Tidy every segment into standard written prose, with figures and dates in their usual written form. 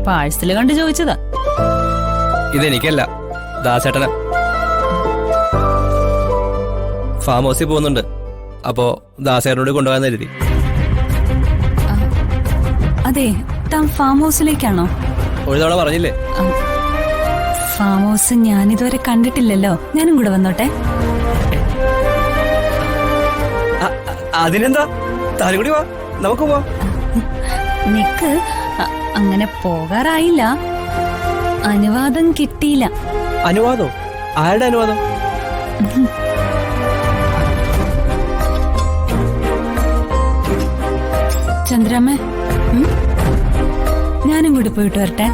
Parcel കണ്ട് ചോദിച്ചതാ. ഇതെനിക്കല്ല, ദാസേട്ടന. Farm ഹൗസിൽ പോകുന്നുണ്ട്. അപ്പോ ദാസേട്ടനോട് കൊണ്ടുപോകാൻ കരുതി. അതെ, താൻ ഫാം ഹൗസിലേക്കാണോ? ഒരു തവണ പറഞ്ഞില്ലേ? ഫാം ഹൗസ് ഞാനിതുവരെ കണ്ടിട്ടില്ലല്ലോ. ഞാനും കൂടെ വന്നോട്ടെ? അതിനെന്താ, താനും കൂടി വാ, നമുക്ക് പോവാം. നിക്ക്, അങ്ങനെ പോകാറായില്ല. അനുവാദം കിട്ടിയില്ല. അനുവാദോ? ആരുടെ അനുവാദം? ചന്ദ്രമ്മ, ഞാനും കൂടി പോയിട്ട് വരട്ടെ?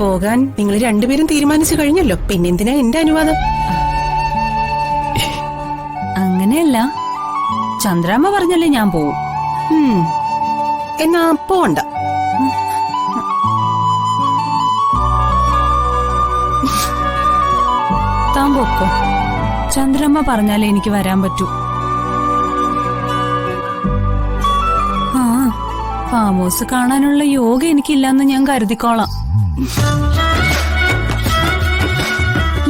പോകാൻ നിങ്ങൾ രണ്ടുപേരും തീരുമാനിച്ചു കഴിഞ്ഞല്ലോ, പിന്നെന്തിനാ എന്റെ അനുവാദം? അങ്ങനെയല്ല, ചന്ദ്രാമ്മ പറഞ്ഞല്ലേ ഞാൻ പോവും. എന്നാ പോണ്ട. താൻ പോക്കോ. ചന്ദ്രമ്മ പറഞ്ഞാലേ എനിക്ക് വരാൻ പറ്റൂ. ആ, ഫാം ഹൗസ് കാണാനുള്ള യോഗ എനിക്കില്ലെന്ന് ഞാൻ കരുതിക്കോളാം.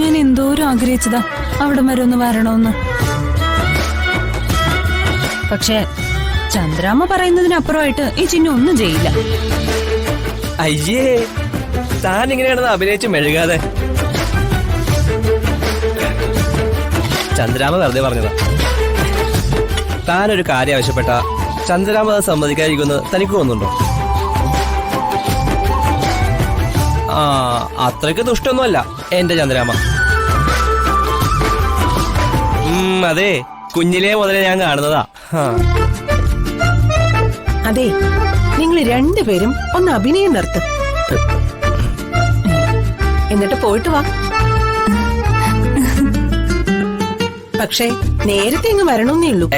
ഞാൻ എന്തോരം ആഗ്രഹിച്ചതാ അവിടെ വരെ ഒന്ന് വരണമെന്ന്. പക്ഷെ ചന്ദ്രാമ്മ പറയുന്നതിനപ്പുറമായിട്ട് ഈ ചിന്നു ഒന്നും ചെയ്യില്ല. അയ്യേ, താൻ ഇങ്ങനെയാണെന്ന് അഭിനയിച്ച് മെഴുകാതെ. ചന്ദ്രാമ വെറുതെ പറഞ്ഞതാ. താനൊരു കാര്യം ആവശ്യപ്പെട്ട ചന്ദ്രാമ അത് സമ്മതിക്കാതിരിക്കുന്നത് തനിക്ക് തോന്നുന്നുണ്ടോ? അത്രയ്ക്ക് ദുഷ്ടൊന്നുമല്ല എന്റെ ചന്ദ്രാമ. അതെ, കുഞ്ഞിലേ മുതലേ ഞാൻ കാണുന്നതാ. അതെ, നിങ്ങൾ രണ്ടുപേരും ഒന്ന് അഭിനയം നിർത്ത്, എന്നിട്ട് പോയിട്ട് വാ. പക്ഷേ നേരത്തെ ഇങ്ങ് വരണമെന്നേ ഉള്ളൂ.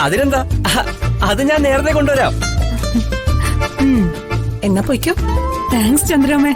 അതിനെന്താ, അത് ഞാൻ നേരത്തെ കൊണ്ടുവരാം. എന്നാ പൊയ്ക്കോ. താങ്ക്സ് ചന്ദ്രമ്മേ.